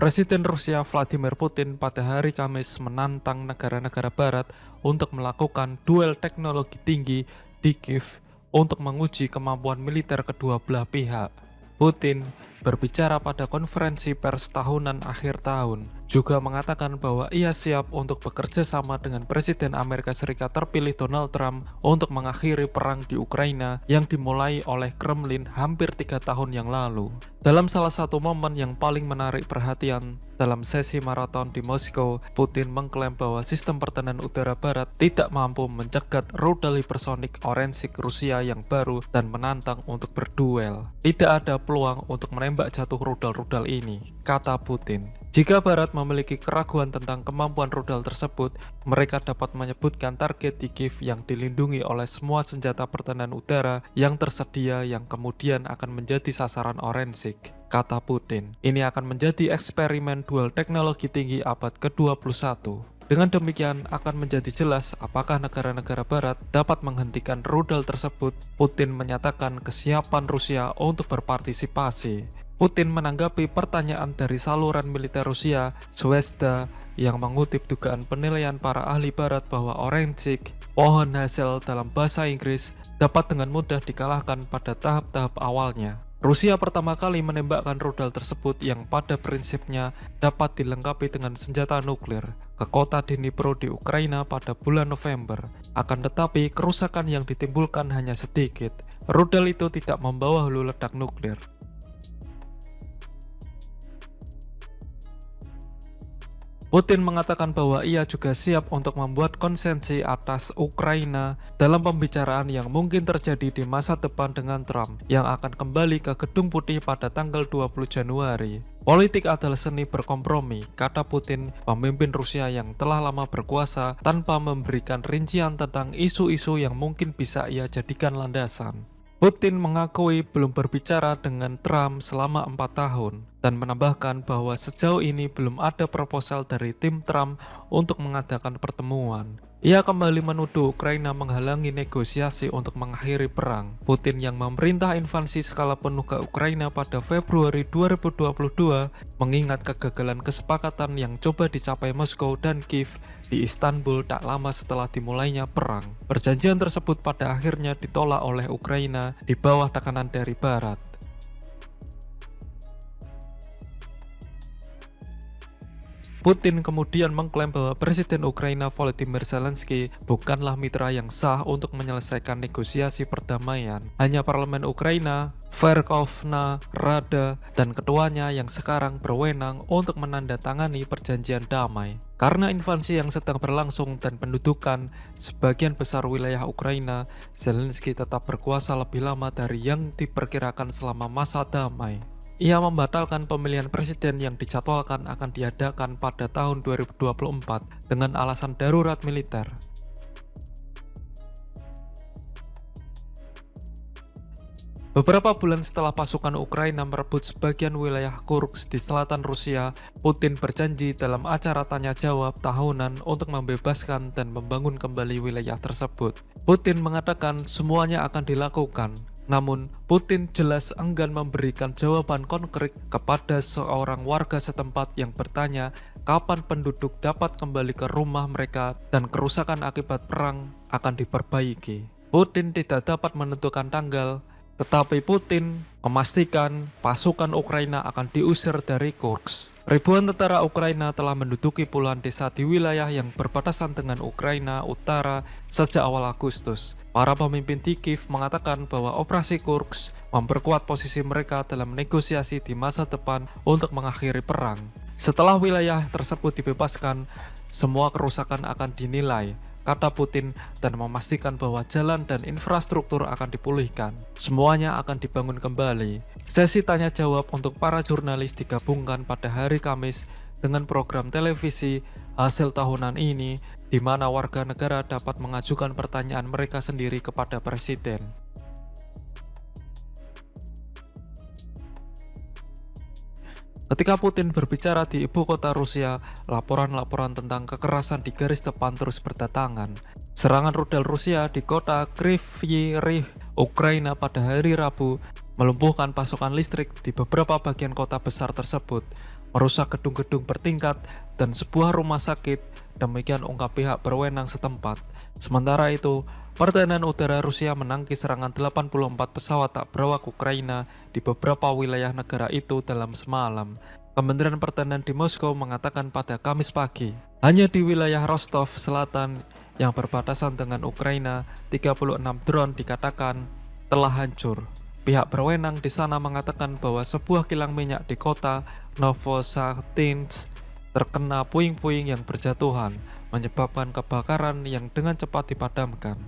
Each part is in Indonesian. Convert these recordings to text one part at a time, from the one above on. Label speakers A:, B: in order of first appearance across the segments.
A: Presiden Rusia Vladimir Putin pada hari Kamis menantang negara-negara barat untuk melakukan duel teknologi tinggi di Kiev untuk menguji kemampuan militer kedua belah pihak. Putin berbicara pada konferensi pers tahunan akhir tahun, juga mengatakan bahwa ia siap untuk bekerja sama dengan Presiden Amerika Serikat terpilih Donald Trump untuk mengakhiri perang di Ukraina yang dimulai oleh Kremlin hampir 3 tahun yang lalu. Dalam salah satu momen yang paling menarik perhatian dalam sesi maraton di Moskow, Putin mengklaim bahwa sistem pertahanan udara barat tidak mampu mencegat rudal hipersonik Orensik Rusia yang baru dan menantang untuk berduel. Tidak ada peluang untuk menembak jatuh rudal-rudal ini, kata Putin. Jika Barat memiliki keraguan tentang kemampuan rudal tersebut, mereka dapat menyebutkan target di Kiev yang dilindungi oleh semua senjata pertahanan udara yang tersedia yang kemudian akan menjadi sasaran Orensik, kata Putin. Ini akan menjadi eksperimen duel teknologi tinggi abad ke-21. Dengan demikian akan menjadi jelas apakah negara-negara Barat dapat menghentikan rudal tersebut. Putin menyatakan kesiapan Rusia untuk berpartisipasi. Putin menanggapi pertanyaan dari saluran militer Rusia, Zvezda, yang mengutip dugaan penilaian para ahli barat bahwa Orensik, pohon hasil dalam bahasa Inggris, dapat dengan mudah dikalahkan pada tahap-tahap awalnya. Rusia pertama kali menembakkan rudal tersebut yang pada prinsipnya dapat dilengkapi dengan senjata nuklir ke kota Dnipro di Ukraina pada bulan November. Akan tetapi, kerusakan yang ditimbulkan hanya sedikit. Rudal itu tidak membawa hulu ledak nuklir. Putin mengatakan bahwa ia juga siap untuk membuat konsesi atas Ukraina dalam pembicaraan yang mungkin terjadi di masa depan dengan Trump yang akan kembali ke Gedung Putih pada tanggal 20 Januari. Politik adalah seni berkompromi, kata Putin, pemimpin Rusia yang telah lama berkuasa tanpa memberikan rincian tentang isu-isu yang mungkin bisa ia jadikan landasan. Putin mengakui belum berbicara dengan Trump selama 4 tahun dan menambahkan bahwa sejauh ini belum ada proposal dari tim Trump untuk mengadakan pertemuan. Ia kembali menuduh Ukraina menghalangi negosiasi untuk mengakhiri perang. Putin yang memerintah invasi skala penuh ke Ukraina pada Februari 2022 mengingat kegagalan kesepakatan yang coba dicapai Moskow dan Kiev di Istanbul tak lama setelah dimulainya perang. Perjanjian tersebut pada akhirnya ditolak oleh Ukraina di bawah tekanan dari Barat. Putin kemudian mengklaim bahwa Presiden Ukraina Volodymyr Zelensky bukanlah mitra yang sah untuk menyelesaikan negosiasi perdamaian. Hanya parlemen Ukraina, Verkhovna Rada, dan ketuanya yang sekarang berwenang untuk menandatangani perjanjian damai. Karena invasi yang sedang berlangsung dan pendudukan sebagian besar wilayah Ukraina, Zelensky tetap berkuasa lebih lama dari yang diperkirakan selama masa damai. Ia membatalkan pemilihan presiden yang dijadwalkan akan diadakan pada tahun 2024 dengan alasan darurat militer. Beberapa bulan setelah pasukan Ukraina merebut sebagian wilayah Kursk di selatan Rusia, Putin berjanji dalam acara tanya-jawab tahunan untuk membebaskan dan membangun kembali wilayah tersebut. Putin mengatakan semuanya akan dilakukan. Namun, Putin jelas enggan memberikan jawaban konkret kepada seorang warga setempat yang bertanya kapan penduduk dapat kembali ke rumah mereka dan kerusakan akibat perang akan diperbaiki. Putin tidak dapat menentukan tanggal, tetapi Putin memastikan pasukan Ukraina akan diusir dari Kursk. Ribuan tentara Ukraina telah menduduki puluhan desa di wilayah yang berbatasan dengan Ukraina Utara sejak awal Agustus. Para pemimpin di Kiev mengatakan bahwa operasi Kursk memperkuat posisi mereka dalam negosiasi di masa depan untuk mengakhiri perang. Setelah wilayah tersebut dibebaskan, semua kerusakan akan dinilai, kata Putin, dan memastikan bahwa jalan dan infrastruktur akan dipulihkan. Semuanya akan dibangun kembali. Sesi tanya-jawab untuk para jurnalis digabungkan pada hari Kamis dengan program televisi hasil tahunan ini, di mana warga negara dapat mengajukan pertanyaan mereka sendiri kepada presiden. Ketika Putin berbicara di ibu kota Rusia, laporan-laporan tentang kekerasan di garis depan terus berdatangan. Serangan rudal Rusia di kota Kryvyi Rih, Ukraina pada hari Rabu melumpuhkan pasokan listrik di beberapa bagian kota besar tersebut. merusak gedung-gedung bertingkat, dan sebuah rumah sakit, demikian ungkap pihak berwenang setempat. Sementara itu, Pertahanan Udara Rusia menangkis serangan 84 pesawat tak berawak Ukraina di beberapa wilayah negara itu dalam semalam. Kementerian Pertahanan di Moskow mengatakan pada Kamis pagi, hanya di wilayah Rostov Selatan yang berbatasan dengan Ukraina, 36 drone dikatakan telah hancur. Pihak berwenang di sana mengatakan bahwa sebuah kilang minyak di kota Novosatinsk terkena puing-puing yang berjatuhan, menyebabkan kebakaran yang dengan cepat dipadamkan.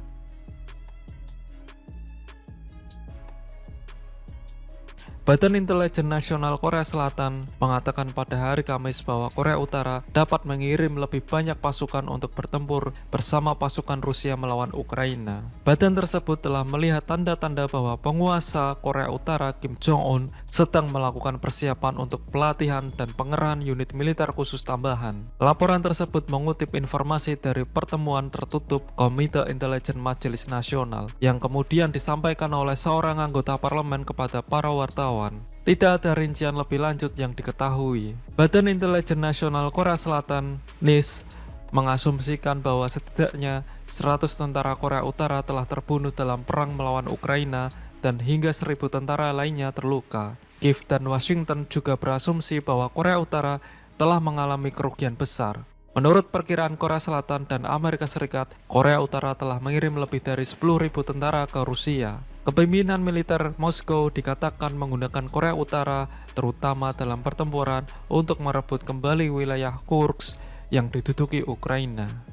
A: Badan Intelijen Nasional Korea Selatan mengatakan pada hari Kamis bahwa Korea Utara dapat mengirim lebih banyak pasukan untuk bertempur bersama pasukan Rusia melawan Ukraina. Badan tersebut telah melihat tanda-tanda bahwa penguasa Korea Utara Kim Jong-un sedang melakukan persiapan untuk pelatihan dan pengerahan unit militer khusus tambahan. Laporan tersebut mengutip informasi dari pertemuan tertutup Komite Intelijen Majelis Nasional yang kemudian disampaikan oleh seorang anggota parlemen kepada para wartawan. Tidak ada rincian lebih lanjut yang diketahui. Badan Intelijen Nasional Korea Selatan (NIS) mengasumsikan bahwa setidaknya 100 tentara Korea Utara telah terbunuh dalam perang melawan Ukraina dan hingga 1.000 tentara lainnya terluka. Kiev dan Washington juga berasumsi bahwa Korea Utara telah mengalami kerugian besar. Menurut perkiraan Korea Selatan dan Amerika Serikat, Korea Utara telah mengirim lebih dari 10.000 tentara ke Rusia. Kepemimpinan militer Moskow dikatakan menggunakan Korea Utara terutama dalam pertempuran untuk merebut kembali wilayah Kursk yang diduduki Ukraina.